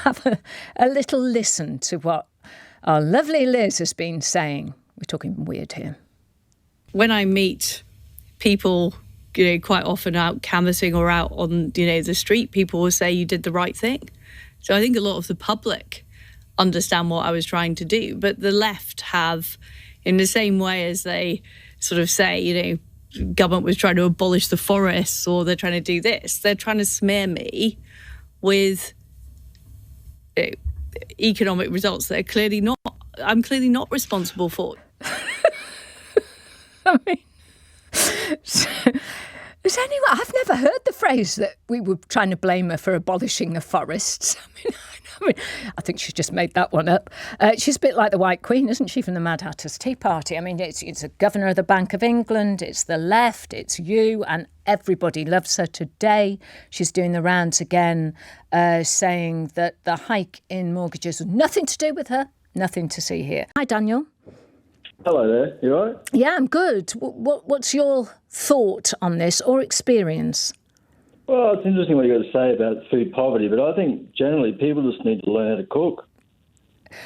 have a little listen to what our lovely Liz has been saying. We're talking weird here. When I meet people, quite often out canvassing or out on, the street, people will say you did the right thing. So I think a lot of the public understand what I was trying to do. But the left have, in the same way as they sort of say, government was trying to abolish the forests or they're trying to do this, they're trying to smear me with economic results that I'm clearly not responsible for. I mean, I've never heard the phrase that we were trying to blame her for abolishing the forests. I think she's just made that one up. She's a bit like the White Queen, isn't she, from the Mad Hatter's Tea Party? I mean, it's a governor of the Bank of England, it's the left, it's you, and everybody loves her today. She's doing the rounds again, saying that the hike in mortgages was nothing to do with her, nothing to see here. Hi, Daniel. Hello there, you all right? Yeah, I'm good. What's your thought on this or experience? Well, it's interesting what you've got to say about food poverty, but I think generally people just need to learn how to cook.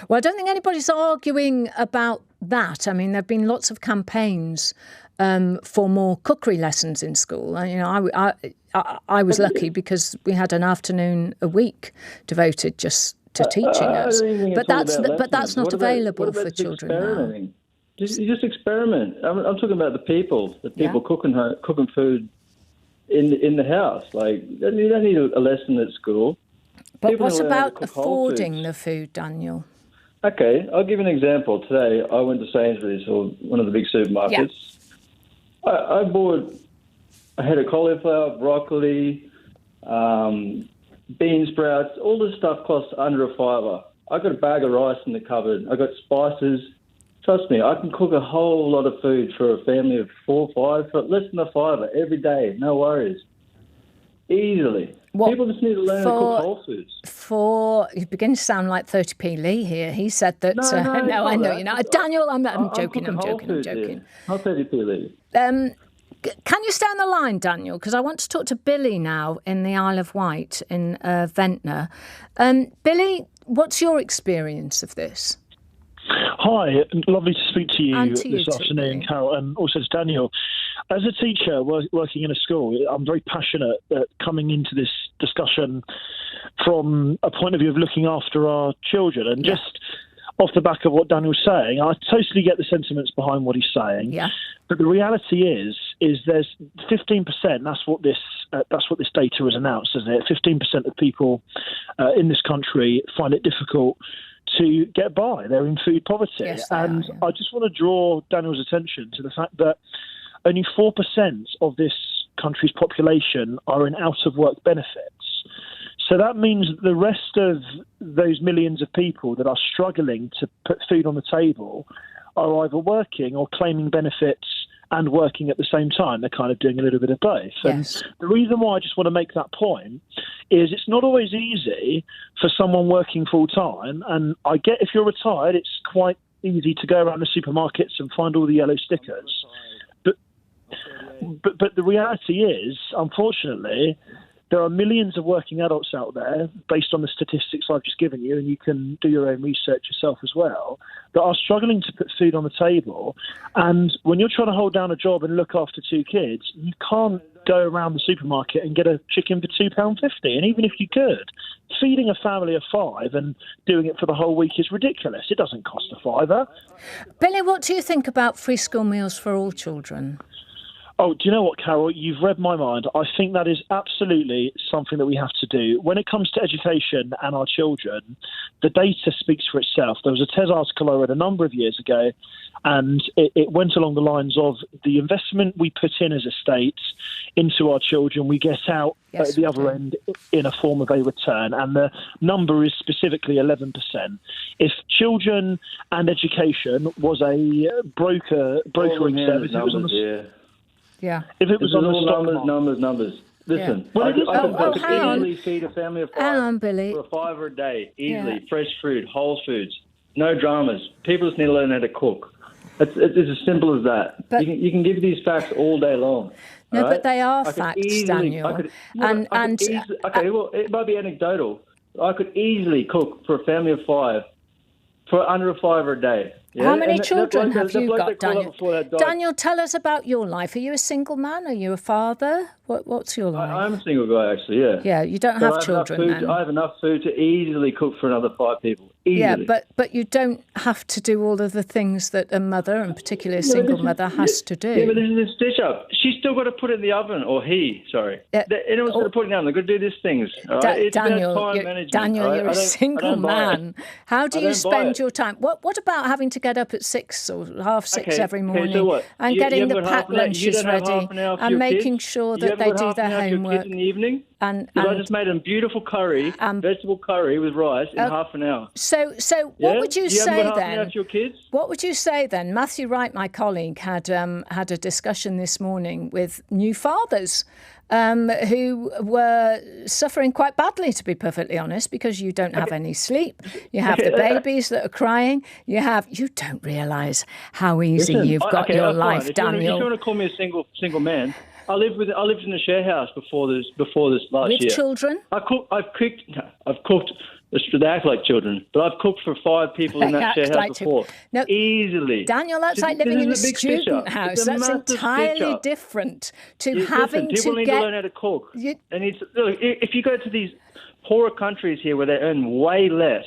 Well, I don't think anybody's arguing about that. I mean, there have been lots of campaigns for more cookery lessons in school. I was lucky because we had an afternoon a week devoted just to teaching us. But that's not available for children now. Just experiment. I'm talking about the people cooking food in the house. Like, you don't need a lesson at school. But People what learn how to about cook whole affording foods. the food, Daniel? Okay, I'll give you an example. Today, I went to Sainsbury's, or one of the big supermarkets. Yeah. I bought a head of cauliflower, broccoli, bean sprouts. All this stuff costs under a $5. I got a bag of rice in the cupboard. I got spices. Trust me, I can cook a whole lot of food for a family of 4 or 5 for less than a $5 every day. No worries. Easily. People just need to learn to cook whole foods. You begin to sound like 30p Lee here. He said that... No, I know you're not. Daniel, I'm joking. Not 30p Lee. Can you stay on the line, Daniel? Because I want to talk to Billy now in the Isle of Wight in Ventnor. Billy, what's your experience of this? Hi, lovely to speak to you this afternoon, Carol, and also to Daniel. As a teacher working in a school, I'm very passionate at coming into this discussion from a point of view of looking after our children. And just off the back of what Daniel's saying, I totally get the sentiments behind what he's saying. Yeah. But the reality is there's 15%. That's what this data has announced, isn't it? 15% of people in this country find it difficult to get by. They're in food poverty. Yes, and I just want to draw Daniel's attention to the fact that only 4% of this country's population are in out-of-work benefits. So that means that the rest of those millions of people that are struggling to put food on the table are either working or claiming benefits and working at the same time. They're kind of doing a little bit of both. Yes. And the reason why I just want to make that point is it's not always easy for someone working full-time. And I get if you're retired, it's quite easy to go around the supermarkets and find all the yellow stickers. But the reality is, unfortunately, there are millions of working adults out there, based on the statistics I've just given you, and you can do your own research yourself as well, that are struggling to put food on the table. And when you're trying to hold down a job and look after 2 kids, you can't go around the supermarket and get a chicken for £2.50. And even if you could, feeding a family of 5 and doing it for the whole week is ridiculous. It doesn't cost a £5. Billy, what do you think about free school meals for all children? Oh, do you know what, Carol? You've read my mind. I think that is absolutely something that we have to do. When it comes to education and our children, the data speaks for itself. There was a TES article I read a number of years ago, and it went along the lines of the investment we put in as a state into our children, we get out at the other end in a form of a return. And the number is specifically 11%. If children and education was a brokering service, it was on the... Yeah. If it was on the stock market. Numbers. Listen, yeah. I could easily feed a family of 5 Billy. for a $5 a day, easily. Yeah. Fresh food, whole foods, no dramas. People just need to learn how to cook. It's as simple as that. But you can give these facts all day long. No, right? But they are facts, Daniel. Well, it might be anecdotal, I could easily cook for a family of 5 for under $5 a day. Yeah? How many And children have you bloke got, that called up Daniel? before that died- Daniel, tell us about your life. Are you a single man? Are you a father? What's your life? I'm a single guy, actually, yeah. Yeah, you don't So have I children enough then. I have enough food to easily cook for another 5 people. Easily. Yeah, but you don't have to do all of the things that a mother, and particularly a single mother, has to do. Yeah, but this is a stitch up. She's still got to put it in the oven, or he, sorry. Anyone's got to put it in the oven. They've got to do these things. All right? It's Daniel, about time management. All right? you're a single man. How do you spend your time? What about having to get up at 6 or half 6 every morning so what? and You getting haven't the got packed half an hour- you lunches don't have ready half an hour for and your making kids? sure You that haven't they got do half their an hour for your homework? kids in the evening? And I just made them beautiful curry, vegetable curry with rice in half an hour. So Yeah? what would you You say haven't got half an hour then? for your kids? What would you say then? Matthew Wright, my colleague, had a discussion this morning with new fathers who were suffering quite badly, to be perfectly honest, because you don't have any sleep. You have the babies that are crying. You don't realise how easy you've got your life, Daniel. If you want to call me a single man, I lived in a share house before this last year. With children? I've cooked. They act like children, but I've cooked for 5 people in that share house before. No, easily. Daniel, that's like living in a student house. That's entirely different to having people to need get. to learn how to cook. If you go to these poorer countries here where they earn way less,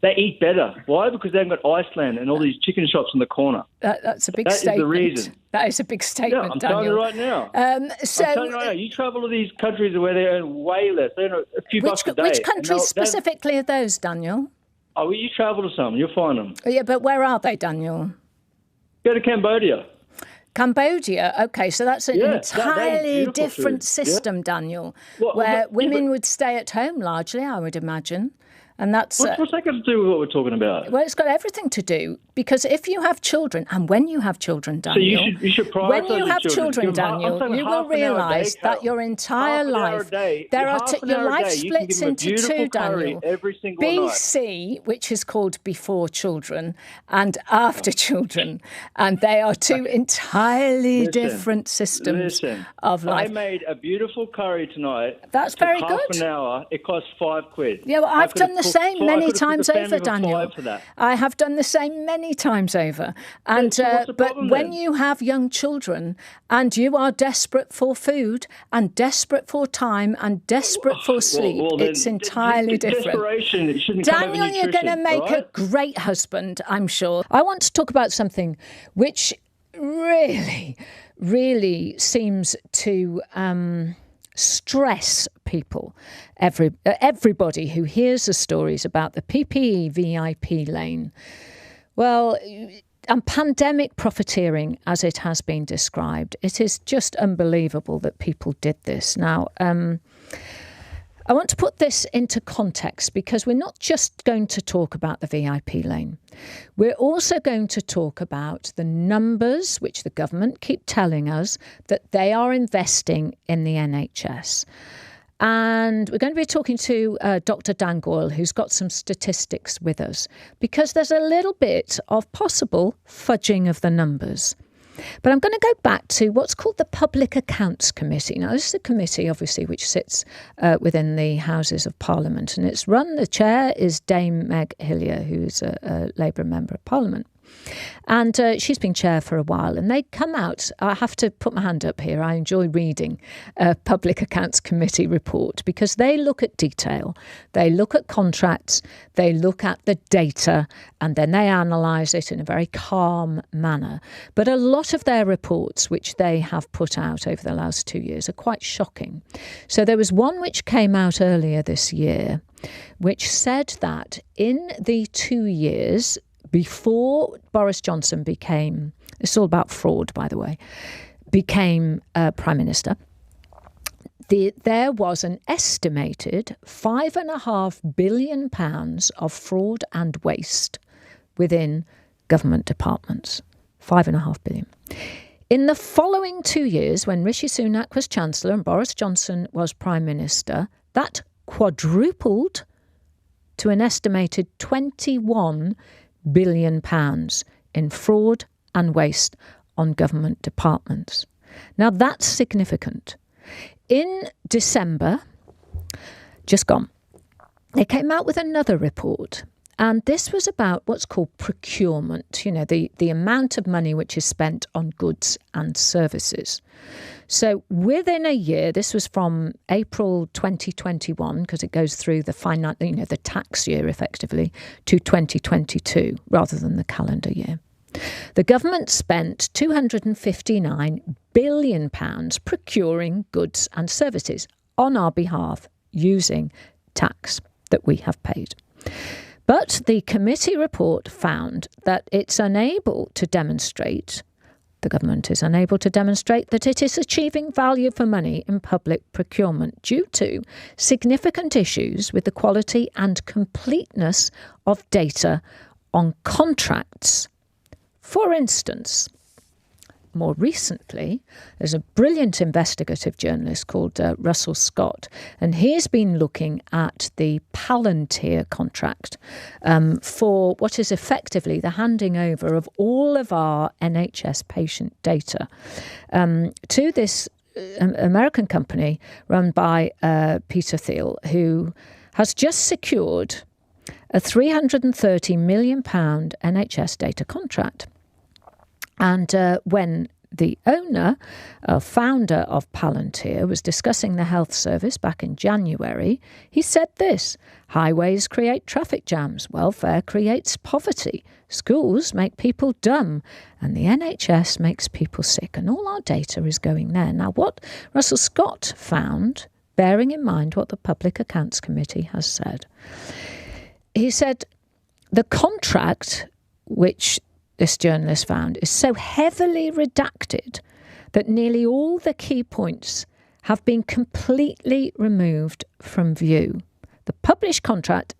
they eat better. Why? Because they haven't got Iceland and all these chicken shops in the corner. That's a big That statement. is the reason. That is a big statement, I'm Daniel. telling you right now. I'm telling you right now. You travel to these countries where they earn way less. They earn a few bucks a day. Which countries specifically are those, Daniel? Oh, well, you travel to some. You'll find them. Yeah, but where are they, Daniel? Go to Cambodia. Cambodia, okay, so that's an entirely beautiful different food. system, Daniel, Well, where but- women would stay at home largely, I would imagine. And that's What's that got to do with what we're talking about? well, it's got everything to do, because if you have children, and when you have children, Daniel, So you should prioritise when you your have children, Give them Daniel, I'm saying you half will an hour a day, realise that Carol. your entire Half an hour a life day. there are Half an your hour a life day, you can splits give them a into beautiful 2, curry Daniel. every single night. BC, which is called before children, and after children, and they are two entirely different systems of life. I made a beautiful curry tonight. That's It took very half good. an hour. It cost £5. Yeah, well, I've done the same many times over, Daniel. For that. I have done the same many times over. And so what's the but problem when then? you have young children and you are desperate for food and desperate for time and desperate for sleep, Well, then, it's entirely different. Desperation, it shouldn't come Daniel, over you're going to nutrition, make right? a great husband, I'm sure. I want to talk about something which really seems to stress people. Everybody who hears the stories about the PPE VIP Lane. Well, and pandemic profiteering, as it has been described, it is just unbelievable that people did this. Now, I want to put this into context, because we're not just going to talk about the VIP lane. We're also going to talk about the numbers which the government keep telling us that they are investing in the NHS. And we're going to be talking to Dr. Dan Goyle, who's got some statistics with us, because there's a little bit of possible fudging of the numbers. But I'm going to go back to what's called the Public Accounts Committee. Now, this is a committee, obviously, which sits within the Houses of Parliament. And it's run, the chair is Dame Meg Hillier, who's a Labour Member of Parliament. And she's been chair for a while. And they come out, I have to put my hand up here, I enjoy reading a Public Accounts Committee report, because they look at detail, they look at contracts, they look at the data, and then they analyse it in a very calm manner. But a lot of their reports, which they have put out over the last 2 years, are quite shocking. So there was one which came out earlier this year, which said that in the 2 years before Boris Johnson became, it's all about fraud, by the way, became Prime Minister, there was an estimated £5.5 billion of fraud and waste within government departments. £5.5 billion. In the following 2 years, when Rishi Sunak was Chancellor and Boris Johnson was Prime Minister, that quadrupled to an estimated £21 billion in fraud and waste on government departments. Now, that's significant. In December, just gone, they came out with another report. And this was about what's called procurement, the amount of money which is spent on goods and services. So within a year, this was from April 2021, because it goes through the tax year effectively, to 2022, rather than the calendar year. The government spent £259 billion procuring goods and services on our behalf using tax that we have paid. But the committee report found that the government is unable to demonstrate that it is achieving value for money in public procurement due to significant issues with the quality and completeness of data on contracts. For instance, more recently, there's a brilliant investigative journalist called Russell Scott, and he's been looking at the Palantir contract for what is effectively the handing over of all of our NHS patient data to this American company run by Peter Thiel, who has just secured a £330 million NHS data contract. And when the founder of Palantir was discussing the health service back in January, he said this: highways create traffic jams, welfare creates poverty, schools make people dumb, and the NHS makes people sick, and all our data is going there. Now, what Russell Scott found, bearing in mind what the Public Accounts Committee has said, he said the contract which this journalist found is so heavily redacted that nearly all the key points have been completely removed from view. The published contract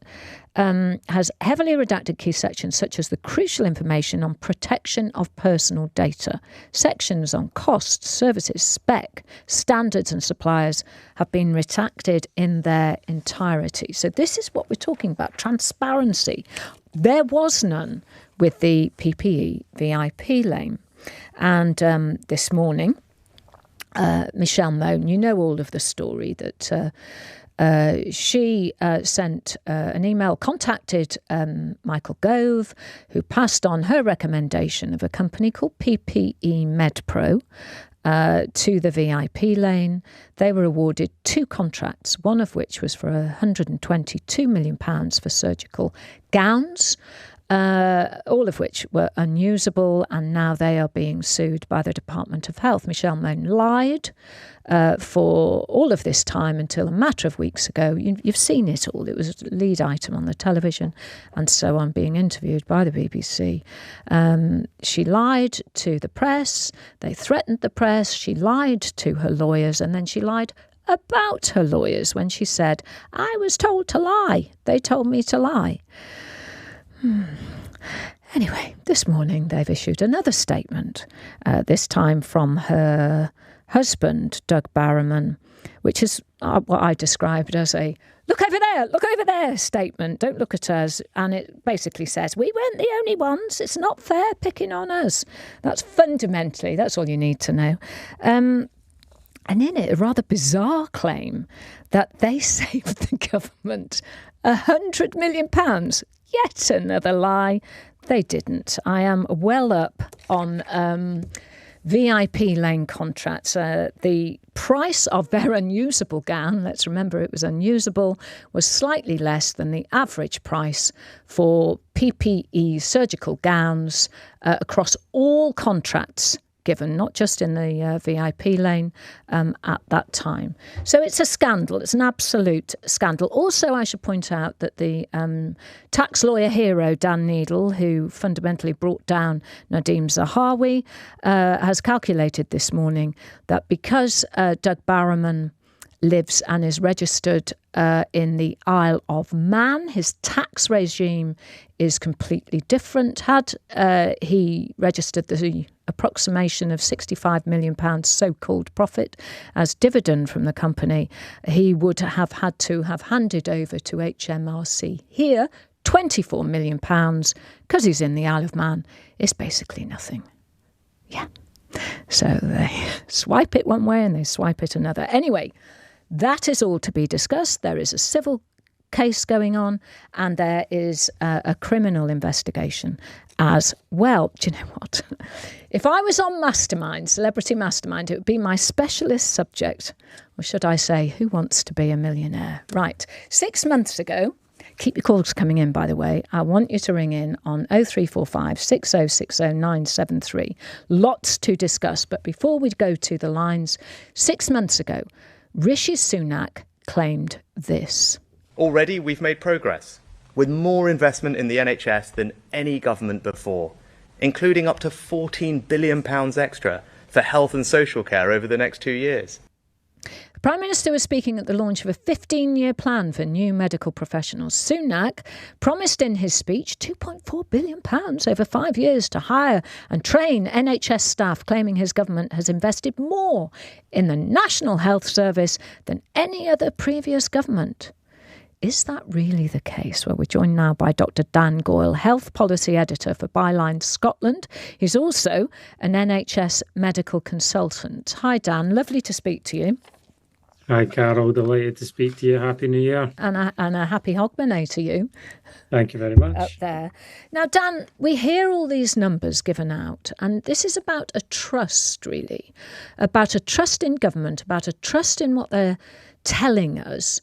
has heavily redacted key sections such as the crucial information on protection of personal data. Sections on costs, services, spec, standards and suppliers have been redacted in their entirety. So this is what we're talking about, transparency. There was none with the PPE VIP lane. And this morning, Michelle Mone, you know all of the story that she sent an email, contacted Michael Gove, who passed on her recommendation of a company called PPE MedPro to the VIP lane. They were awarded 2 contracts, one of which was for £122 million for surgical gowns, all of which were unusable, and now they are being sued by the Department of Health. Michelle Mone lied for all of this time until a matter of weeks ago. You've seen it all. It was a lead item on the television and so on, being interviewed by the BBC. She lied to the press. They threatened the press. She lied to her lawyers, and then she lied about her lawyers when she said, I was told to lie. They told me to lie. Anyway, this morning they've issued another statement, this time from her husband, Doug Braverman, which is what I described as a look over there statement. Don't look at us. And it basically says, we weren't the only ones. It's not fair picking on us. That's fundamentally, that's all you need to know. And in it, a rather bizarre claim that they saved the government £100 million. Yet another lie. They didn't. I am well up on VIP lane contracts. The price of their unusable gown, let's remember it was unusable, was slightly less than the average price for PPE surgical gowns across all contracts given, not just in the VIP lane at that time. So it's a scandal. It's an absolute scandal. Also, I should point out that the tax lawyer hero, Dan Needle, who fundamentally brought down Nadeem Zahawi, has calculated this morning that because Doug Braverman lives and is registered in the Isle of Man, his tax regime is completely different. Had he registered the approximation of £65 million so-called profit as dividend from the company, he would have had to have handed over to HMRC here £24 million because he's in the Isle of Man. It's basically nothing. Yeah. So they swipe it one way and they swipe it another. Anyway, that is all to be discussed. There is a civil case going on, and there is a criminal investigation as well. Do you know what? If I was on Mastermind, Celebrity Mastermind, it would be my specialist subject. Or should I say, Who Wants to Be a Millionaire? Right. 6 months ago, keep your calls coming in, by the way. I want you to ring in on 0345 6060 973. Lots to discuss. But before we go to the lines, 6 months ago, Rishi Sunak claimed this. Already we've made progress, with more investment in the NHS than any government before, including up to £14 billion extra for health and social care over the next 2 years. The Prime Minister was speaking at the launch of a 15-year plan for new medical professionals. Sunak promised in his speech £2.4 billion over 5 years to hire and train NHS staff, claiming his government has invested more in the National Health Service than any other previous government. Is that really the case? Well, we're joined now by Dr. Dan Goyle, Health Policy Editor for Byline Scotland. He's also an NHS medical consultant. Hi, Dan. Lovely to speak to you. Hi, Carol. Delighted to speak to you. Happy New Year. And a happy Hogmanay to you. Thank you very much. Up there. Now, Dan, we hear all these numbers given out, and this is about a trust, really. About a trust in government, about a trust in what they're telling us.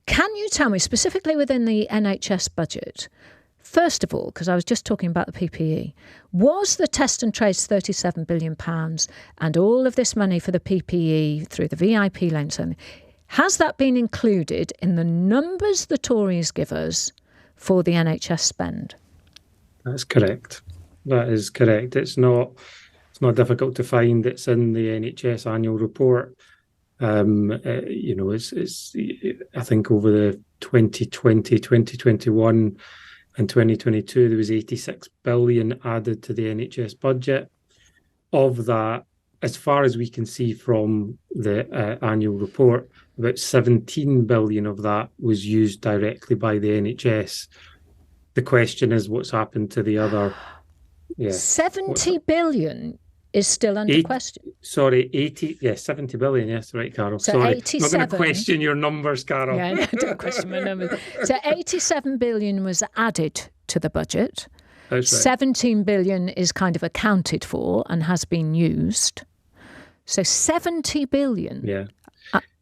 Can you tell me, specifically within the NHS budget, first of all, because I was just talking about the PPE, was the test and trace £37 billion and all of this money for the PPE through the VIP Lane, has that been included in the numbers the Tories give us for the NHS spend? That's correct. That is correct. It's not difficult to find. It's in the NHS annual report. It's I think over the 2020, 2021 and 2022, there was 86 billion added to the NHS budget. Of that, as far as we can see from the annual report, about 17 billion of that was used directly by the NHS. The question is what's happened to the other... 70 billion is still under question. 70 billion, yes, right, Carol. So sorry, 87, I'm not going to question your numbers, Carol. Yeah, no, don't question my numbers. So 87 billion was added to the budget. That's right. 17 billion is kind of accounted for and has been used. So 70 billion. Yeah.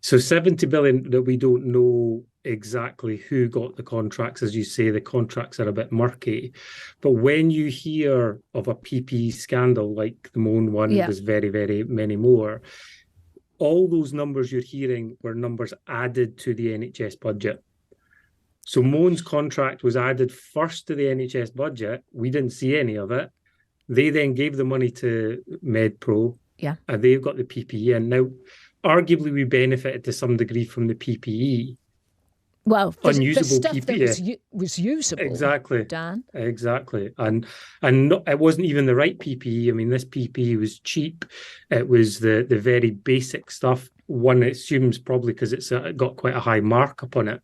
So 70 billion that we don't know exactly who got the contracts. As you say, the contracts are a bit murky. But when you hear of a PPE scandal like the Mone one, there's very, very many more. All those numbers you're hearing were numbers added to the NHS budget. So Mone's contract was added first to the NHS budget. We didn't see any of it. They then gave the money to MedPro. Yeah. And they've got the PPE. And now, arguably, we benefited to some degree from the PPE. Well, unusable the stuff PPE. that was usable, exactly, Dan. Exactly, and it wasn't even the right PPE. I mean, this PPE was cheap. It was the very basic stuff. One assumes probably because it's got quite a high markup on it.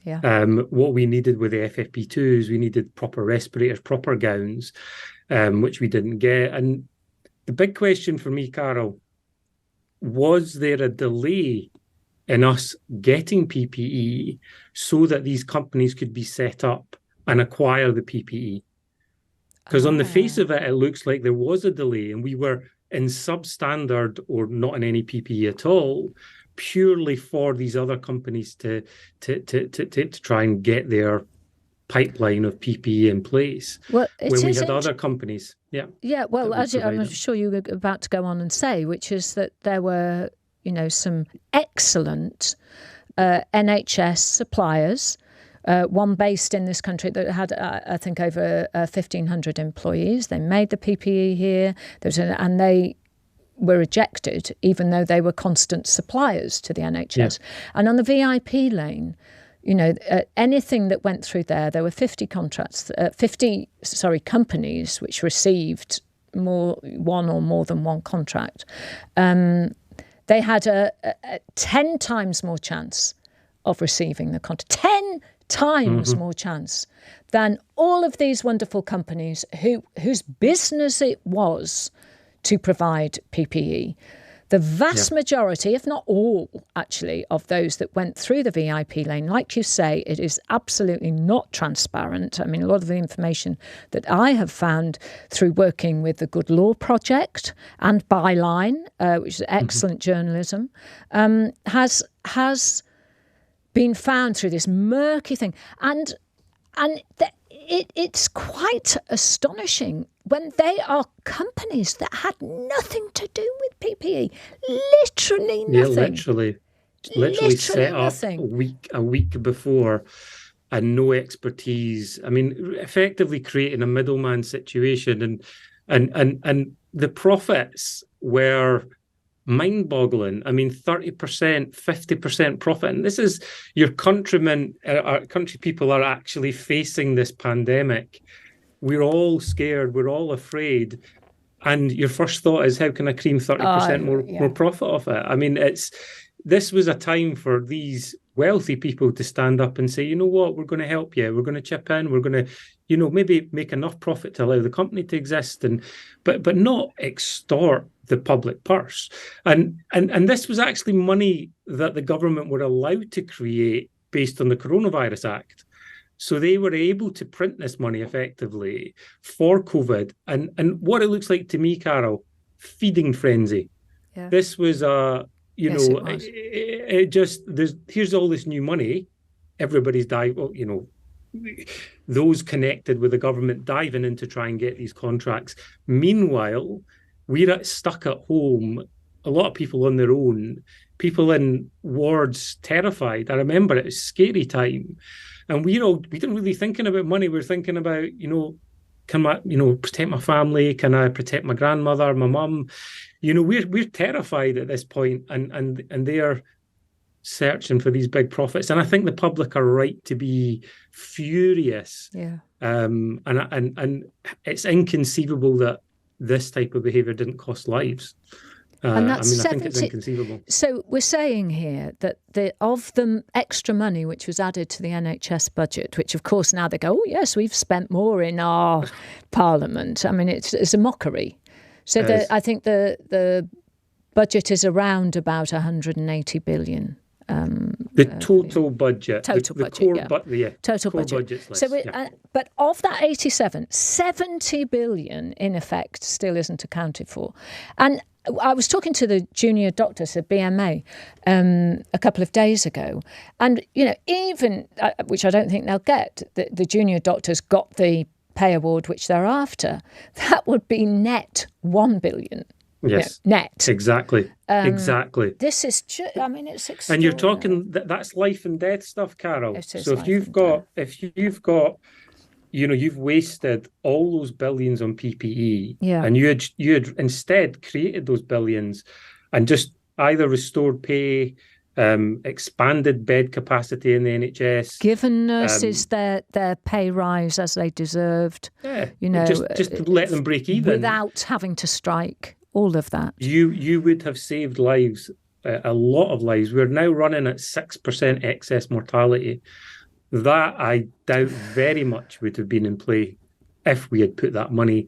Yeah. What we needed with the FFP2s, we needed proper respirators, proper gowns, which we didn't get. And the big question for me, Carol, was there a delay in us getting PPE so that these companies could be set up and acquire the PPE? Because on the face of it, it looks like there was a delay and we were in substandard or not in any PPE at all, purely for these other companies to try and get their pipeline of PPE in place. Well, when we had other companies. Yeah, well, as I'm sure you were about to go on and say, which is that there were some excellent NHS suppliers, one based in this country that had, I think, over 1,500 employees. They made the PPE here, and they were rejected, even though they were constant suppliers to the NHS. Yeah. And on the VIP lane, anything that went through there were 50 companies which received one or more than one contract. They had a 10 times more chance of receiving the contract. 10 times more chance than all of these wonderful companies whose business it was to provide PPE. The vast majority, if not all, actually, of those that went through the VIP lane, like you say, it is absolutely not transparent. I mean, a lot of the information that I have found through working with the Good Law Project and Byline, which is excellent journalism, has been found through this murky thing. And it's quite astonishing when they are companies that had nothing to do with PPE. Literally nothing. Yeah, literally set nothing. up a week before and no expertise. I mean, effectively creating a middleman situation, and the profits were mind-boggling. I mean, 30%, 50% profit. And this is your countrymen, our country people are actually facing this pandemic. We're all scared. We're all afraid. And your first thought is, how can I cream 30% more profit off it? I mean, this was a time for these wealthy people to stand up and say, you know what, we're going to help you. We're going to chip in. We're going to, maybe make enough profit to allow the company to exist, but not extort the public purse. And this was actually money that the government were allowed to create based on the Coronavirus Act. So they were able to print this money effectively for COVID. And what it looks like to me, Carol, feeding frenzy. Yeah. This was here's all this new money. Everybody's those connected with the government diving in to try and get these contracts. Meanwhile, we're stuck at home, a lot of people on their own, people in wards terrified. I remember it was a scary time. And we didn't really thinking about money. We're thinking about, can I, protect my family? Can I protect my grandmother, my mum? We're terrified at this point, and they are searching for these big profits. And I think the public are right to be furious. Yeah. And it's inconceivable that this type of behaviour didn't cost lives. And that's I think it's inconceivable. So we're saying here that of the extra money which was added to the NHS budget, which of course now they go, oh yes, we've spent more in our Parliament. I mean, it's a mockery. So I think the budget is around about 180 billion. The total budget. Total budget. But of that 87, 70 billion in effect still isn't accounted for. And I was talking to the junior doctors at BMA a couple of days ago, and even which I don't think they'll get, the junior doctors got the pay award which they're after. That would be net 1 billion. Yes, net. Exactly. This is it's extraordinary. And you're talking that's life and death stuff, Carol. So if you've got you've wasted all those billions on PPE, and you had instead created those billions and just either restored pay, expanded bed capacity in the NHS, given nurses their pay rise as they deserved. Just to let them break even without having to strike. All of that. You would have saved lives, a lot of lives. We're now running at 6% excess mortality. That I doubt very much would have been in play if we had put that money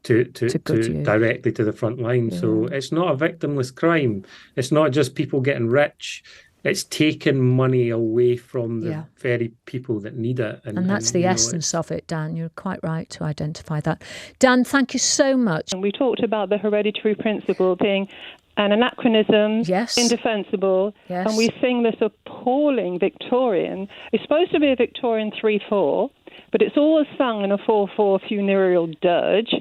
to directly to the front line. Yeah. So it's not a victimless crime. It's not just people getting rich. It's taking money away from the very people that need it. And that's the essence of it, Dan. You're quite right to identify that. Dan, thank you so much. And we talked about the hereditary principle being an anachronism, indefensible, and we sing this appalling Victorian. It's supposed to be a Victorian 3/4, but it's always sung in a 4/4 funereal dirge.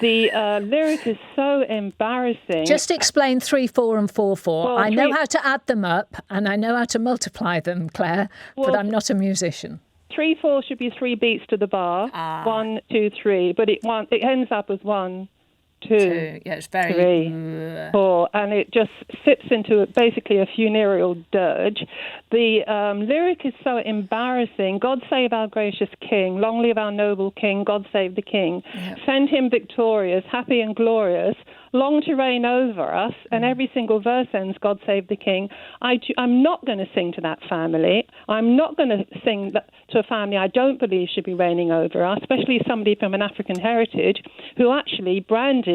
The lyric is so embarrassing. Just explain 3/4 and 4/4. Well, I know how to add them up and I know how to multiply them, Claire, but I'm not a musician. 3/4 should be 3 beats to the bar. 1, 2, 3, but it ends up as 1, 2, yeah, it's very 3, 4, and it just sips into basically a funereal dirge. The lyric is so embarrassing. God save our gracious King, long live our noble King, God save the King. Yeah. Send him victorious, happy and glorious, long to reign over us, and every single verse ends, God save the King. I'm not going to sing to that family. I'm not going to sing to a family I don't believe should be reigning over us, especially somebody from an African heritage who actually branded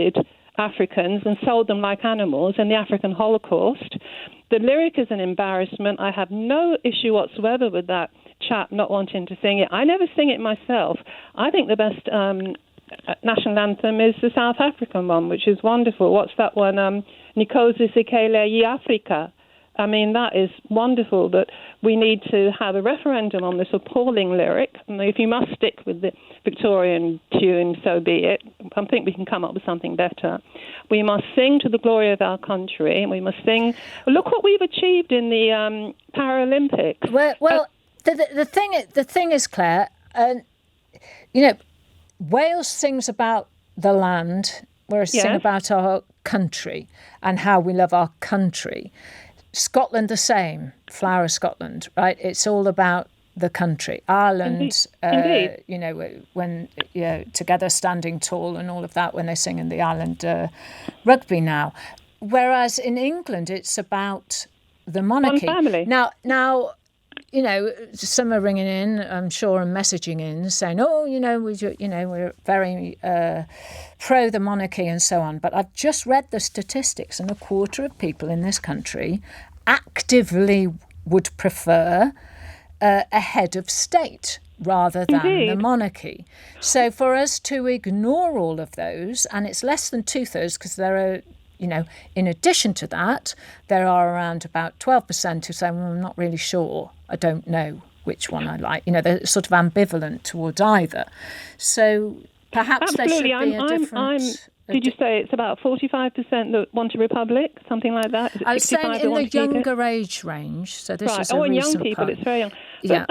Africans and sold them like animals in the African Holocaust. The lyric is an embarrassment. I have no issue whatsoever with that chap not wanting to sing it. I never sing it myself. I think the best national anthem is the South African one, which is wonderful. What's that one? Nkosi Sikelel' iAfrika. I mean, that is wonderful, but we need to have a referendum on this appalling lyric. And if you must stick with the Victorian tune, so be it. I think we can come up with something better. We must sing to the glory of our country, and we must sing. Look what we've achieved in the Paralympics. Well, the thing is, Claire, Wales sings about the land, whereas sing about our country and how we love our country. Scotland the same, Flower of Scotland, right? It's all about the country. Ireland, Indeed. When together standing tall and all of that when they sing in the Ireland rugby now. Whereas in England, it's about the monarchy. One family. Now, some are ringing in, I'm sure, and messaging in saying, we're very pro the monarchy and so on. But I've just read the statistics, and a quarter of people in this country actively would prefer a head of state rather than the monarchy. So for us to ignore all of those, and it's less than 2/3 because there are, in addition to that, there are around about 12% who say, well, I'm not really sure. I don't know which one I like. They're sort of ambivalent towards either. So perhaps Absolutely. there should be a different... Did you say it's about 45% that want a republic, something like that? Is it I was saying in the younger it? age range. So this is a in young recent people, poll. it's very young. But Yeah.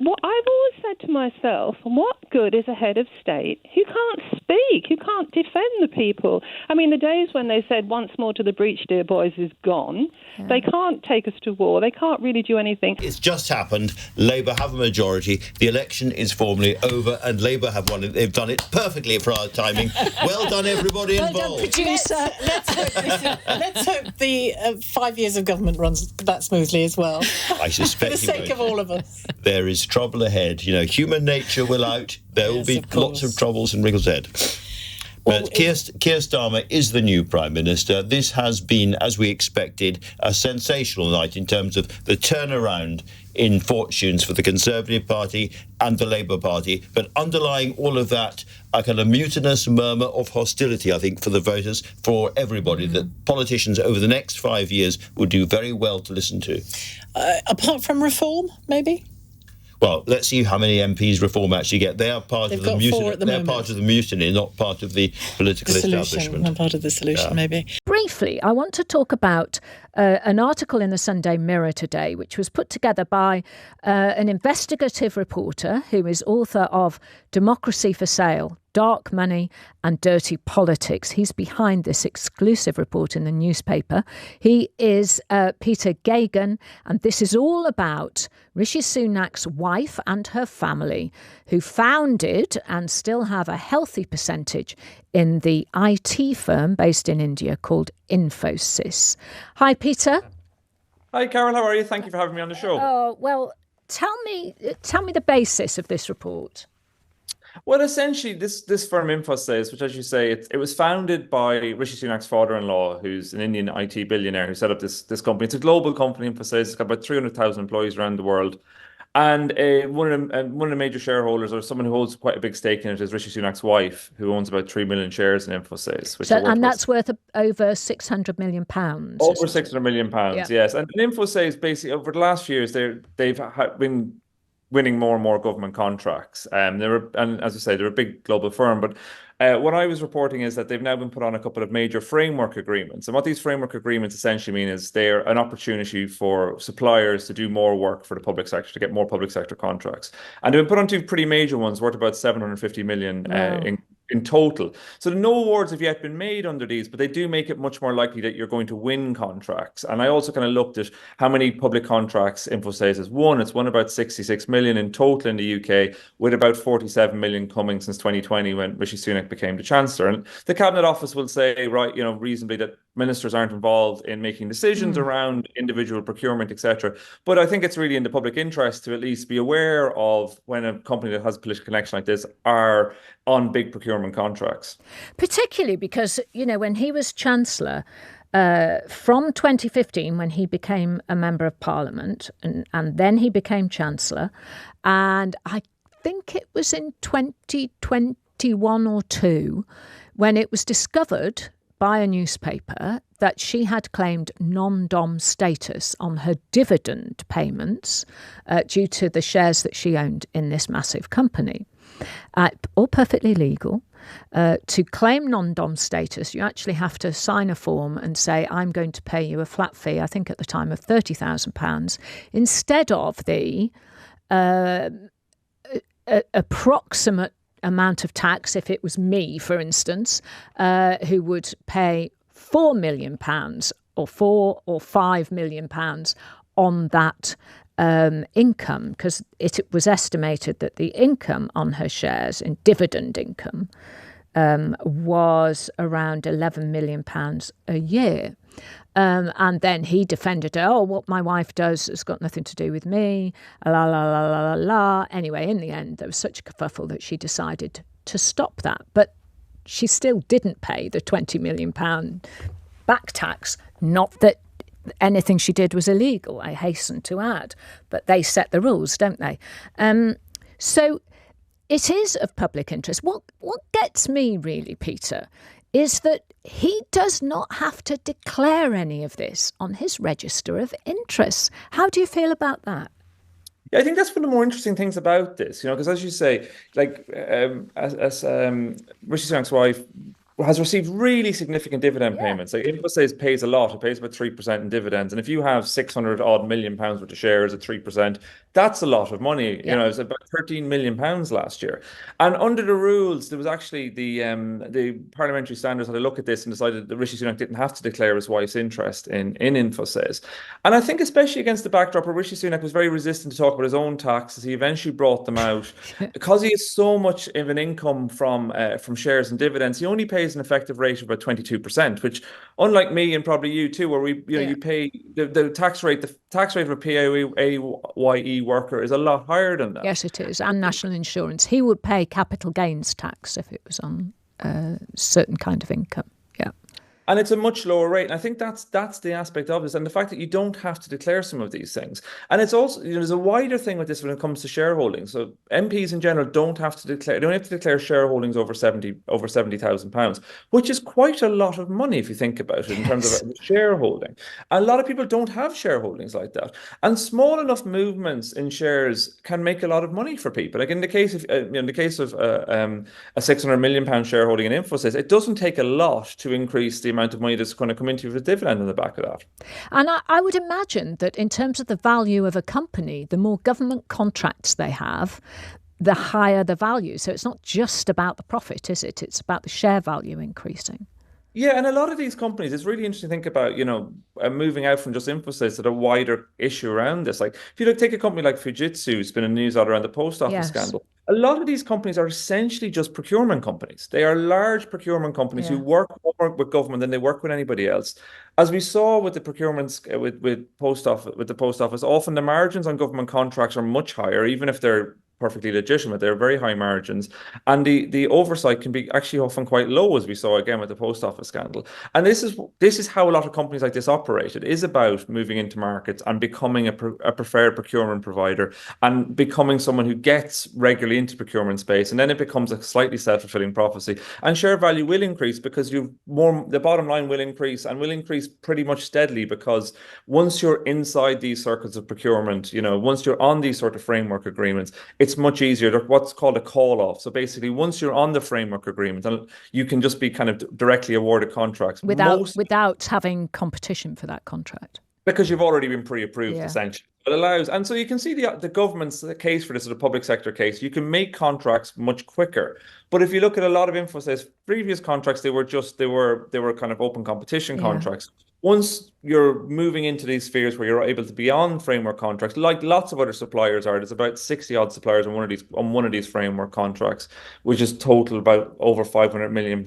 what I've always said to myself, what good is a head of state who can't speak, who can't defend the people? I mean, the days when they said once more to the breach, dear boys, is gone. Yeah. They can't take us to war. They can't really do anything. It's just happened. Labour have a majority. The election is formally over and Labour have won it. They've done it perfectly for our timing. Well done, everybody involved. Well done, producer. Let's hope the 5 years of government runs that smoothly as well. I suspect for the sake of all of us. There is trouble ahead. Human nature will out. There will be lots of troubles and wriggles ahead. But Keir Starmer is the new Prime Minister. This has been, as we expected, a sensational night in terms of the turnaround in fortunes for the Conservative Party and the Labour Party. But underlying all of that, a kind of mutinous murmur of hostility, I think, for the voters, for everybody, that politicians over the next 5 years would do very well to listen to. Apart from reform, maybe? Well, let's see how many MPs reform actually get. They are part of the mutiny. They're part of the mutiny, not part of the political establishment. Not part of the solution, maybe. Briefly, I want to talk about an article in the Sunday Mirror today, which was put together by an investigative reporter who is author of Democracy for Sale, Dark Money and Dirty Politics. He's behind this exclusive report in the newspaper. He is Peter Geoghegan, and this is all about Rishi Sunak's wife and her family, who founded and still have a healthy percentage in the IT firm based in India called Infosys. Hi, Peter. Hi, Carol. How are you? Thank you for having me on the show. Oh, well, tell me the basis of this report. Well, essentially, this firm Infosys, which, as you say, it was founded by Rishi Sunak's father-in-law, who's an Indian IT billionaire who set up this company. It's a global company, Infosys. It's got about 300,000 employees around the world. And one of the major shareholders, or someone who holds quite a big stake in it, is Rishi Sunak's wife, who owns about 3 million shares in Infosys. And that's worth over £600 million. Over £600 million, yes. And Infosys, basically, over the last few years, they've been winning more and more government contracts. And as I say, they're a big global firm. But what I was reporting is that they've now been put on a couple of major framework agreements. And what these framework agreements essentially mean is they're an opportunity for suppliers to do more work for the public sector, to get more public sector contracts. And they've been put on two pretty major ones worth about 750 million in total. So no awards have yet been made under these, but they do make it much more likely that you're going to win contracts. And I also kind of looked at how many public contracts Infosys has won. It's won about 66 million in total in the UK, with about 47 million coming since 2020 when Rishi Sunak became the Chancellor. And the Cabinet Office will say, reasonably, that ministers aren't involved in making decisions around individual procurement, etc. But I think it's really in the public interest to at least be aware of when a company that has a political connection like this are on big procurement procurement contracts. Particularly because, when he was Chancellor, from 2015, when he became a Member of Parliament, and then he became Chancellor, and I think it was in 2021 or 2, when it was discovered by a newspaper that she had claimed non-dom status on her dividend payments due to the shares that she owned in this massive company. All perfectly legal. To claim non-dom status, you actually have to sign a form and say, I'm going to pay you a flat fee, I think at the time of £30,000, instead of the approximate amount of tax, if it was me, for instance, who would pay £4 million or £4 or £5 million on that income, because it was estimated that the income on her shares in dividend income was around £11 million a year. And then he defended her, what my wife does has got nothing to do with me, la, la, la, la, la, la. Anyway, in the end, there was such a kerfuffle that she decided to stop that. But she still didn't pay the £20 million back tax, not that anything she did was illegal, I hasten to add. But they set the rules, don't they? So it is of public interest. What gets me really, Peter, is that he does not have to declare any of this on his register of interests. How do you feel about that? Yeah, I think that's one of the more interesting things about this, because as you say, as Rishi Sunak's wife has received really significant dividend payments. Like Infosys pays a lot. It pays about 3% in dividends. And if you have 600 odd million pounds worth of shares at 3%, that's a lot of money. It was about 13 million pounds last year. And under the rules, there was actually the parliamentary standards had a look at this and decided that Rishi Sunak didn't have to declare his wife's interest in Infosys. And I think especially against the backdrop where Rishi Sunak was very resistant to talk about his own taxes, he eventually brought them out. Because he has so much of an income from shares and dividends, he only pays an effective rate of about 22%, which, unlike me and probably you too, where you pay the tax rate of a PAYE worker is a lot higher than that. Yes, it is, and national insurance. He would pay capital gains tax if it was on a certain kind of income. Yeah. And it's a much lower rate. And I think that's the aspect of this. And the fact that you don't have to declare some of these things. And it's also, there's a wider thing with this when it comes to shareholding. So MPs in general don't have to declare shareholdings over £70,000, which is quite a lot of money if you think about it in terms of shareholding. A lot of people don't have shareholdings like that. And small enough movements in shares can make a lot of money for people. Like in the case of a £600 million shareholding in Infosys, it doesn't take a lot to increase the amount of money that's going to come into you with a dividend on the back of that. And I would imagine that in terms of the value of a company, the more government contracts they have, the higher the value. So it's not just about the profit, is it? It's about the share value increasing. Yeah, and a lot of these companies, it's really interesting to think about, moving out from just Infosys to a wider issue around this. Like, if you take a company like Fujitsu, who's been in the news all around the post office scandal, a lot of these companies are essentially just procurement companies. They are large procurement companies who work more with government than they work with anybody else. As we saw with the procurements with the post office, often the margins on government contracts are much higher, even if they're perfectly legitimate. They're very high margins, and the oversight can be actually often quite low, as we saw again with the post office scandal. And this is how a lot of companies like this operate. It is about moving into markets and becoming a preferred procurement provider and becoming someone who gets regularly into procurement space, and then it becomes a slightly self-fulfilling prophecy. And share value will increase because the bottom line will increase, and will increase pretty much steadily, because once you're inside these circles of procurement, once you're on these sort of framework agreements, it's much easier. They're what's called a call-off. So basically, once you're on the framework agreement, you can just be kind of directly awarded contracts. Without having competition for that contract. Because you've already been pre-approved, essentially. It allows, and so you can see the government's case for this, or the public sector case. You can make contracts much quicker. But if you look at a lot of Infosys previous contracts, they were kind of open competition contracts. once you're moving into these spheres where you're able to be on framework contracts, like lots of other suppliers are, there's about 60 odd suppliers on one of these framework contracts, which is total about over £500 million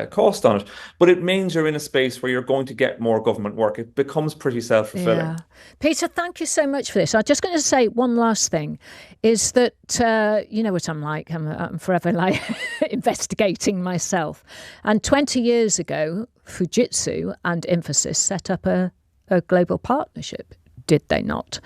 cost on it. But it means you're in a space where you're going to get more government work. It becomes pretty self-fulfilling. Yeah. Peter, thank you so much for this. I'm just going to say one last thing, is that, you know what I'm like, I'm forever like investigating myself. And 20 years ago, Fujitsu and Infosys set up a global partnership, did they not?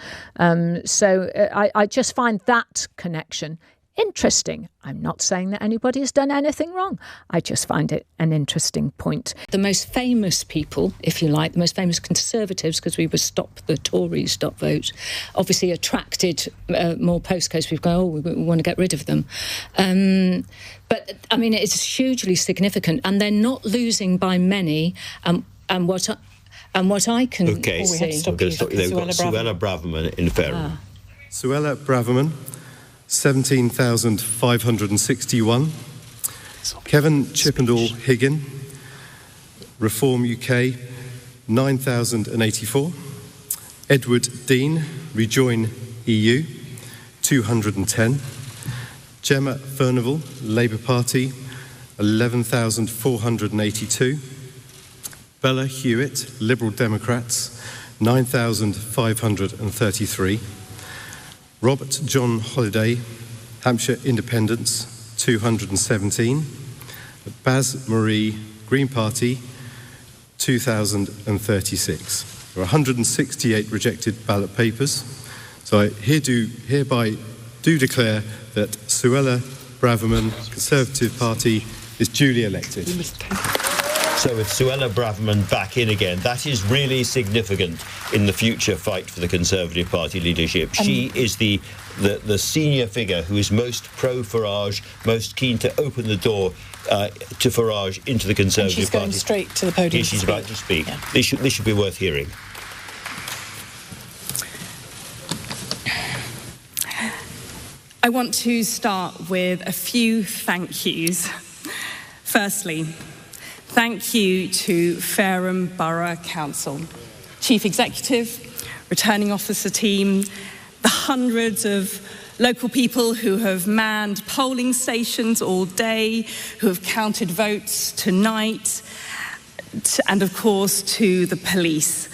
So I just find that connection interesting. I'm not saying that anybody has done anything wrong. I just find it an interesting point. The most famous people, if you like, the most famous Conservatives, because we were stop the Tories, stop vote, obviously attracted more postcodes. We've gone, we want to get rid of them. But, I mean, it's hugely significant, and they're not losing by many. And what I can okay. see... We have to stop you. They've got Suella Braverman in Fairham. Suella Braverman, 17,561. Kevin Chippendall Higgin, Reform UK, 9,084. Edward Dean, Rejoin EU, 210. Gemma Furnival, Labour Party, 11,482. Bella Hewitt, Liberal Democrats, 9,533. Robert John Holiday, Hampshire Independents, 217. Baz Marie, Green Party, 2,036. There are 168 rejected ballot papers. So I hereby declare that Suella Braverman, Conservative Party, is duly elected. So with Suella Braverman back in again, that is really significant in the future fight for the Conservative Party leadership. She is the senior figure who is most pro-Farage, most keen to open the door to Farage into the Conservative Party. She's going straight to the podium. Here she's about to speak. Yeah. This should be worth hearing. I want to start with a few thank yous. Firstly, thank you to Fareham Borough Council, Chief Executive, Returning Officer team, the hundreds of local people who have manned polling stations all day, who have counted votes tonight, and of course to the police.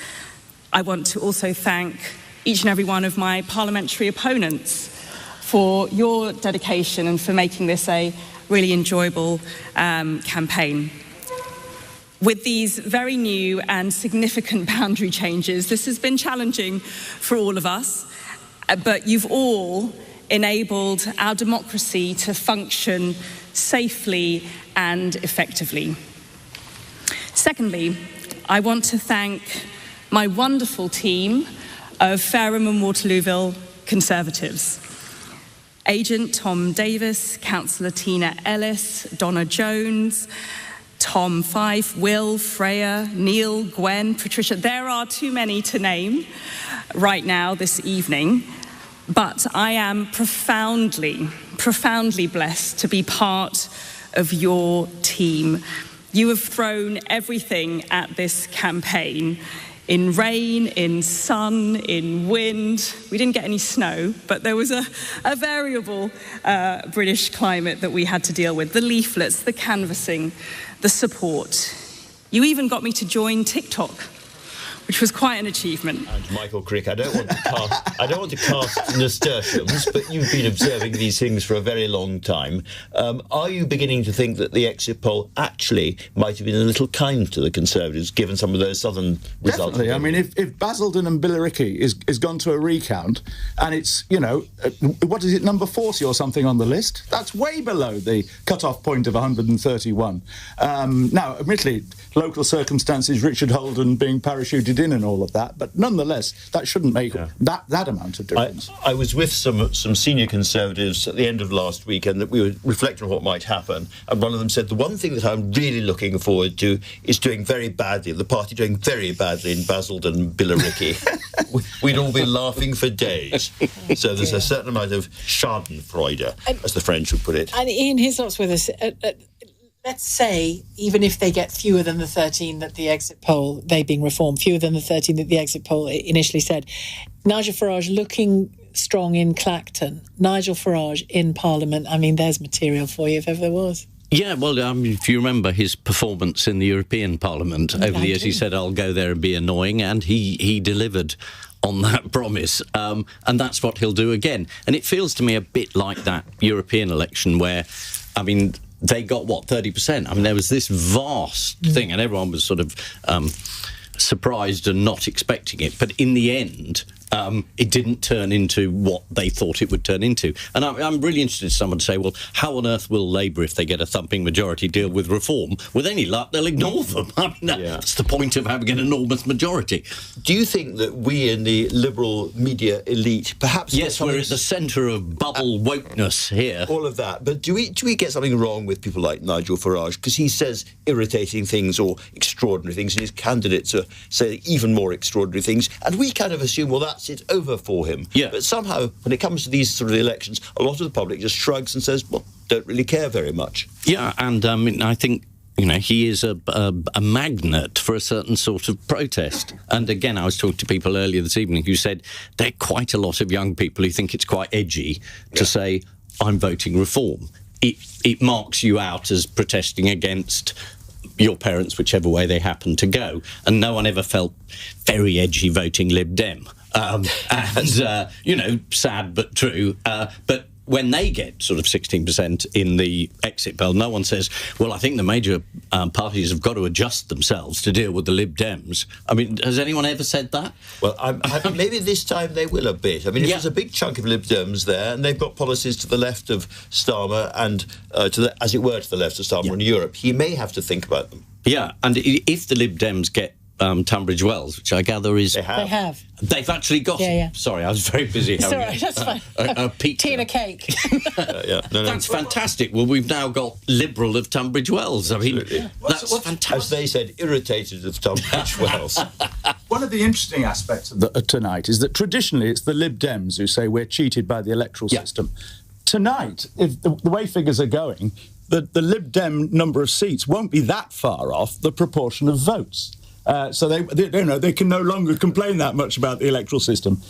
I want to also thank each and every one of my parliamentary opponents for your dedication and for making this a really enjoyable campaign. With these very new and significant boundary changes, this has been challenging for all of us, but you've all enabled our democracy to function safely and effectively. Secondly, I want to thank my wonderful team of Fareham and Waterlooville Conservatives. Agent Tom Davis, Councillor Tina Ellis, Donna Jones, Tom Fife, Will, Freya, Neil, Gwen, Patricia. There are too many to name right now this evening, but I am profoundly blessed to be part of your team. You have thrown everything at this campaign. In rain, in sun, in wind. We didn't get any snow, but there was a variable British climate that we had to deal with. The leaflets, the canvassing, the support. You even got me to join TikTok, which was quite an achievement. And Michael Crick, I don't want to cast nasturtiums, but you've been observing these things for a very long time. Are you beginning to think that the exit poll actually might have been a little kind to the Conservatives, given some of those southern results? Definitely. I mean, if Basildon and Billericay is gone to a recount, and it's, what is it, number 40 or something on the list? That's way below the cut-off point of 131. Now, admittedly, local circumstances, Richard Holden being parachuted in and all of that, but nonetheless, that shouldn't make that amount of difference. I was with some senior Conservatives at the end of last week, and that we were reflecting on what might happen, and one of them said, the one thing that I'm really looking forward to is doing very badly, the party doing very badly in Basildon and Billericay. We'd all be laughing for days. So there's a certain amount of schadenfreude, as the French would put it. And Ian Hislop's with us. let's say, even if they get fewer than the 13 that the exit poll, they being reformed, fewer than the 13 that the exit poll initially said, Nigel Farage looking strong in Clacton, Nigel Farage in Parliament, I mean, there's material for you if ever there was. Yeah, well, if you remember his performance in the European Parliament over the years, he said, I'll go there and be annoying, and he delivered on that promise, and that's what he'll do again. And it feels to me a bit like that European election where, I mean, they got, 30%? I mean, there was this vast thing, and everyone was sort of surprised and not expecting it. But in the end, it didn't turn into what they thought it would turn into. And I'm really interested in someone to say, well, how on earth will Labour, if they get a thumping majority, deal with reform? With any luck, they'll ignore them. I mean, that's the point of having an enormous majority. Do you think that we in the liberal media elite, perhaps... Yes, we're at the centre of bubble wokeness here. All of that. But do we get something wrong with people like Nigel Farage? Because he says irritating things or extraordinary things, and his candidates are saying even more extraordinary things. And we kind of assume, well, that's it over for him. Yeah. But somehow, when it comes to these sort of elections, a lot of the public just shrugs and says, well, don't really care very much. Yeah, and I think, he is a magnet for a certain sort of protest. And again, I was talking to people earlier this evening who said there are quite a lot of young people who think it's quite edgy to say, I'm voting reform. It marks you out as protesting against your parents, whichever way they happen to go. And no one ever felt very edgy voting Lib Dem. Sad but true. But when they get sort of 16% in the exit poll, no one says, well, I think the major parties have got to adjust themselves to deal with the Lib Dems. I mean, has anyone ever said that? Well, maybe this time they will a bit. I mean, if there's a big chunk of Lib Dems there, and they've got policies to the left of Starmer and, as it were, to the left of Starmer in Europe, he may have to think about them. Yeah, and if the Lib Dems get Tunbridge Wells, which I gather is... They have. They've actually got it. Sorry, I was very busy having that's fine. Tea and a cake. That's fantastic. Well, we've now got Liberal of Tunbridge Wells. I mean, that's fantastic. As they said, irritated of Tunbridge Wells. One of the interesting aspects of tonight is that traditionally it's the Lib Dems who say we're cheated by the electoral system. Tonight, if the way figures are going, the Lib Dem number of seats won't be that far off the proportion of votes. So they can no longer complain that much about the electoral system.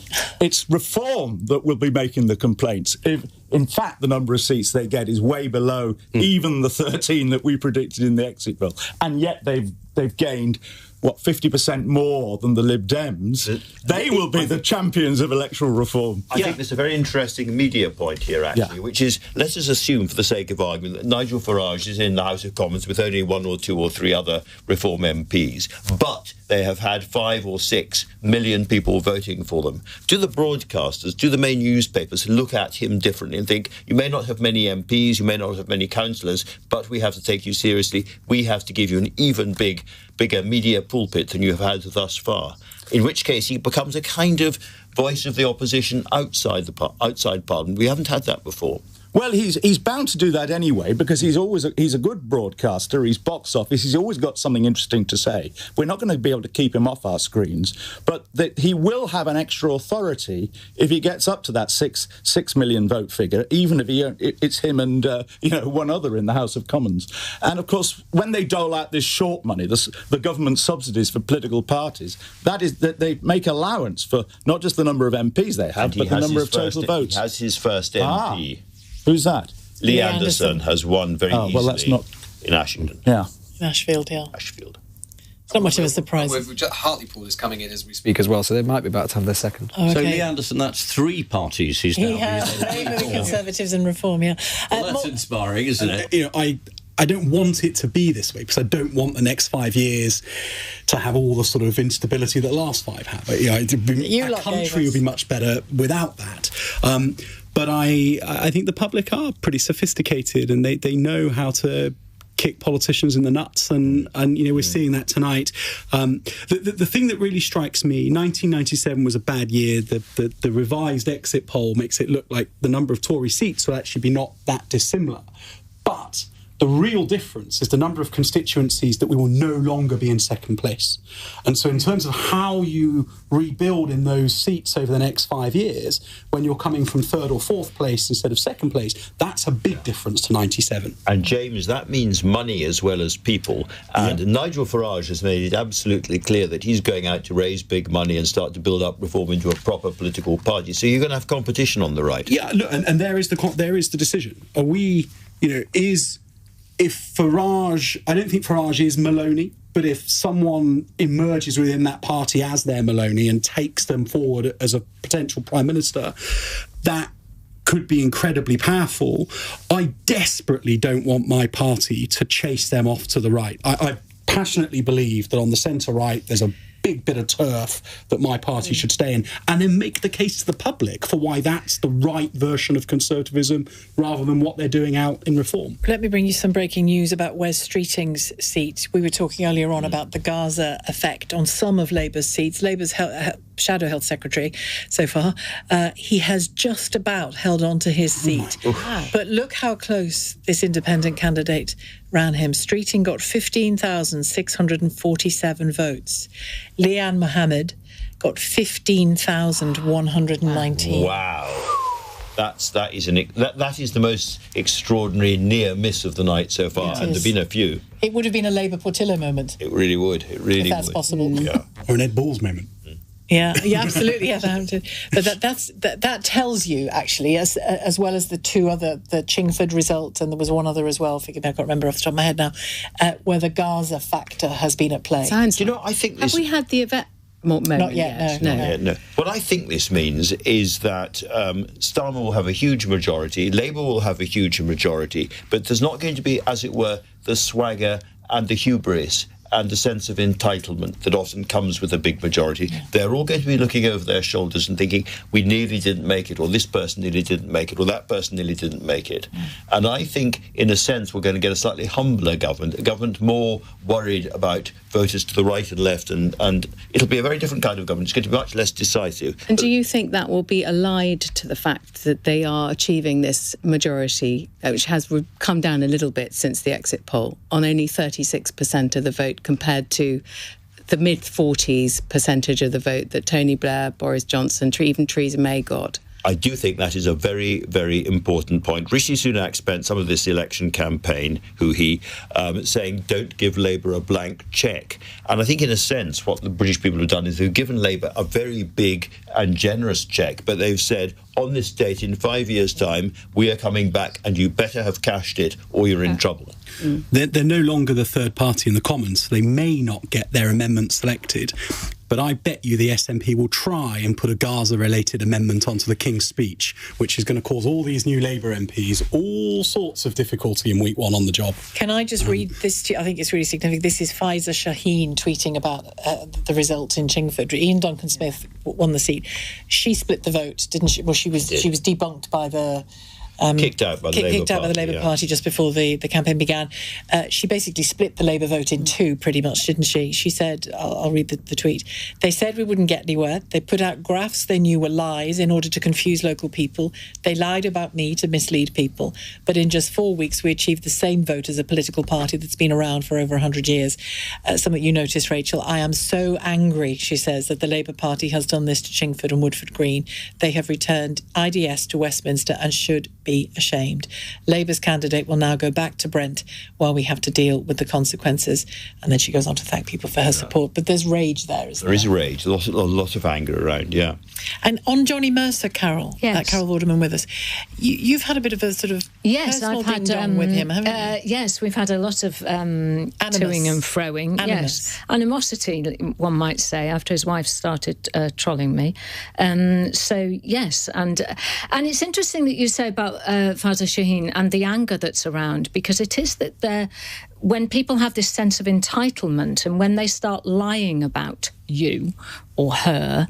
It's reform that will be making the complaints. If, in fact, the number of seats they get is way below even the 13 that we predicted in the exit poll, and yet they've gained 50% more than the Lib Dems. They will be the champions of electoral reform. I think there's a very interesting media point here, actually, which is, let us assume, for the sake of argument, that Nigel Farage is in the House of Commons with only 1 or 2 or 3 other Reform MPs, but they have had 5 or 6 million people voting for them. Do the broadcasters, do the main newspapers look at him differently and think, you may not have many MPs, you may not have many councillors, but we have to take you seriously, we have to give you an even bigger media pulpit than you have had thus far, in which case he becomes a kind of voice of the opposition outside Parliament. We haven't had that before. Well, he's bound to do that anyway, because he's a good broadcaster. He's box office. He's always got something interesting to say. We're not going to be able to keep him off our screens, but he will have an extra authority if he gets up to that 6 million vote figure, even if it's him and one other in the House of Commons. And of course, when they dole out this short money, the government subsidies for political parties, that they make allowance for not just the number of MPs they have, but the number of total votes. He has his first MP. Who's that? Lee Anderson has won very easily. Well, that's not in Ashington. Yeah, in Ashfield. It's not much of a surprise. Hartlepool is coming in as we speak as well, so they might be about to have their second. Oh, okay. So Lee Anderson, that's 3 parties he's now. Labour, the Conservatives and Reform. Well, that's inspiring, isn't it? I don't want it to be this way, because I don't want the next 5 years to have all the sort of instability that the last 5 have. Our country would be much better without that. But I think the public are pretty sophisticated, and they know how to kick politicians in the nuts, and we're seeing that tonight. The thing that really strikes me, 1997 was a bad year. The revised exit poll makes it look like the number of Tory seats will actually be not that dissimilar. But The real difference is the number of constituencies that we will no longer be in second place. And so in terms of how you rebuild in those seats over the next 5 years, when you're coming from third or fourth place instead of second place, that's a big difference to 97. And James, that means money as well as people. And Nigel Farage has made it absolutely clear that he's going out to raise big money and start to build up Reform into a proper political party. So you're going to have competition on the right. Yeah, look, and there is the decision. Are we, if Farage, I don't think Farage is Maloney, but if someone emerges within that party as their Maloney and takes them forward as a potential Prime Minister, that could be incredibly powerful. I desperately don't want my party to chase them off to the right. I passionately believe that on the centre-right there's a big bit of turf that my party should stay in, and then make the case to the public for why that's the right version of conservatism rather than what they're doing out in Reform. Let me bring you some breaking news about Wes Streeting's seat. We were talking earlier on about the Gaza effect on some of Labour's seats. Labour's Shadow Health Secretary so far, he has just about held on to his seat. But look how close this independent candidate ran him. Streeting got 15,647 votes. Leanne Mohammed got 15,119. Wow. That is the most extraordinary near miss of the night so far, and there have been a few. It would have been a Labour Portillo moment. It really would. It really if that's would. possible. Yeah. Or an Ed Balls moment. Yeah, absolutely. But that tells you, actually, as well as the two other, the Chingford result, and there was one other as well, I can't remember off the top of my head now, where the Gaza factor has been at play. I think this... Have we had the event? Not yet, no. What I think this means is that Starmer will have a huge majority, Labour will have a huge majority, but there's not going to be, as it were, the swagger and the hubris and the sense of entitlement that often comes with a big majority. They're all going to be looking over their shoulders and thinking, we nearly didn't make it, or this person nearly didn't make it, or that person nearly didn't make it. And I think, in a sense, we're going to get a slightly humbler government, a government more worried about voters to the right and left, and it'll be a very different kind of government. It's going to be much less decisive. And do you think that will be allied to the fact that they are achieving this majority, which has come down a little bit since the exit poll, on only 36% of the vote, compared to the mid-40s percentage of the vote that Tony Blair, Boris Johnson, even Theresa May got? I do think that is a very, very important point. Rishi Sunak spent some of this election campaign, saying, don't give Labour a blank cheque. And I think, in a sense, what the British people have done is they've given Labour a very big and generous cheque, but they've said, on this date, in 5 years' time, we are coming back and you better have cashed it or you're in trouble. They're no longer the third party in the Commons, so they may not get their amendment selected. But I bet you the SNP will try and put a Gaza-related amendment onto the King's Speech, which is going to cause all these new Labour MPs all sorts of difficulty in week one on the job. Can I just read this to you? I think it's really significant. This is Faiza Shaheen tweeting about the result in Chingford. Ian Duncan-Smith won the seat. She split the vote, didn't she? Well, she was debunked by the... kicked out by the Labour Party just before the campaign began. She basically split the Labour vote in two, pretty much, didn't she? She said, I'll read the tweet. They said we wouldn't get anywhere. They put out graphs they knew were lies in order to confuse local people. They lied about me to mislead people. But in just 4 weeks, we achieved the same vote as a political party that's been around for over 100 years. Something you noticed, Rachel. I am so angry, she says, that the Labour Party has done this to Chingford and Woodford Green. They have returned IDS to Westminster and should be ashamed. Labour's candidate will now go back to Brent while we have to deal with the consequences. And then she goes on to thank people for her support. But there's rage there, isn't there? There is rage. A lot of anger around, yeah. And on Johnny Mercer, Carol, Carol Vorderman with us, you've had a bit of a sort of personal ding-dong with him, haven't you? Yes, we've had a lot of toing and froing. Animus. Yes, animosity, one might say, after his wife started trolling me. So, yes, and it's interesting that you say about Faiza Shaheen and the anger that's around, because it is that when people have this sense of entitlement and when they start lying about you or her,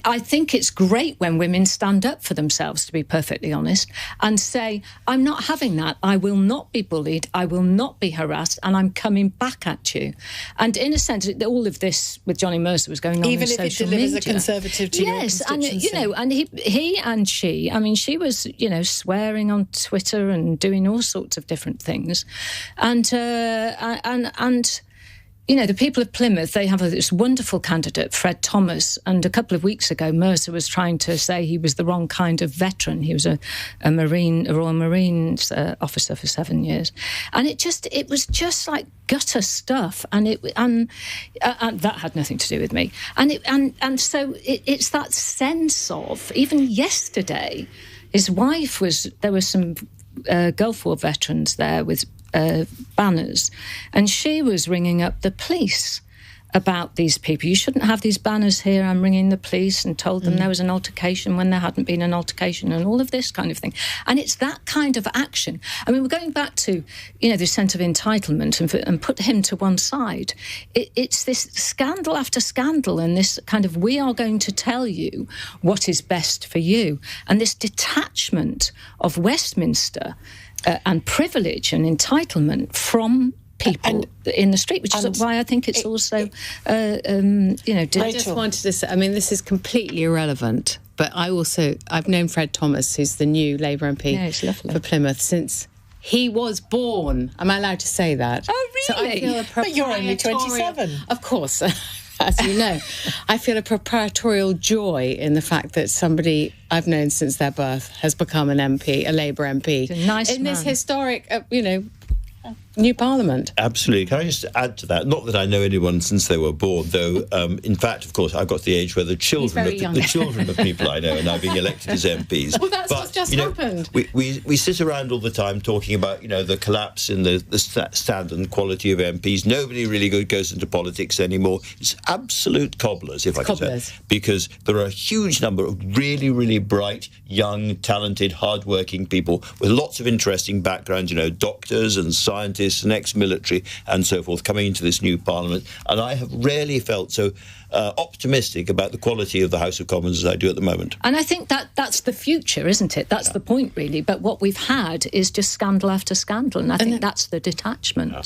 I think it's great when women stand up for themselves, to be perfectly honest, and say, I'm not having that. I will not be bullied. I will not be harassed, and I'm coming back at you. And in a sense, all of this with Johnny Mercer was going on even in social media. Even if it delivers media. a Conservative to your constituency. And he and she, I mean, she was, swearing on Twitter and doing all sorts of different things. And the people of Plymouth, they have this wonderful candidate, Fred Thomas, and a couple of weeks ago, Mercer was trying to say he was the wrong kind of veteran. He was a Royal Marines officer for 7 years. And it was just like gutter stuff, and that had nothing to do with me. So it's that sense of, even yesterday, his wife there were some Gulf War veterans there with banners, and she was ringing up the police about these people. You shouldn't have these banners here. I'm ringing the police, and told them there was an altercation when there hadn't been an altercation, and all of this kind of thing. And it's that kind of action. I mean, we're going back to, this sense of entitlement and put him to one side. It's this scandal after scandal, and this kind of, we are going to tell you what is best for you. And this detachment of Westminster and privilege and entitlement from people in the street, which is why I think it's also, I just wanted to say, I mean, this is completely irrelevant, but I've known Fred Thomas, who's the new Labour MP for Plymouth, since he was born. Am I allowed to say that? Oh, really? So but you're only 27. Of course. As you know, I feel a proprietorial joy in the fact that somebody I've known since their birth has become an MP, a Labour MP, this historic, new Parliament. Absolutely. Can I just add to that? Not that I know anyone since they were born, though. In fact, of course, I've got to the age where the children of people I know are now being elected as MPs. Well, that's what's just happened. We sit around all the time talking about, the collapse in the standard and quality of MPs. Nobody really goes into politics anymore. It's absolute cobblers, if I can say, because there are a huge number of really, really bright, young, talented, hard-working people with lots of interesting backgrounds, doctors and scientists and ex-military and so forth, coming into this new Parliament. And I have rarely felt so optimistic about the quality of the House of Commons as I do at the moment. And I think that's the future, isn't it? That's the point, really. But what we've had is just scandal after scandal, and I think that's the detachment. Yeah.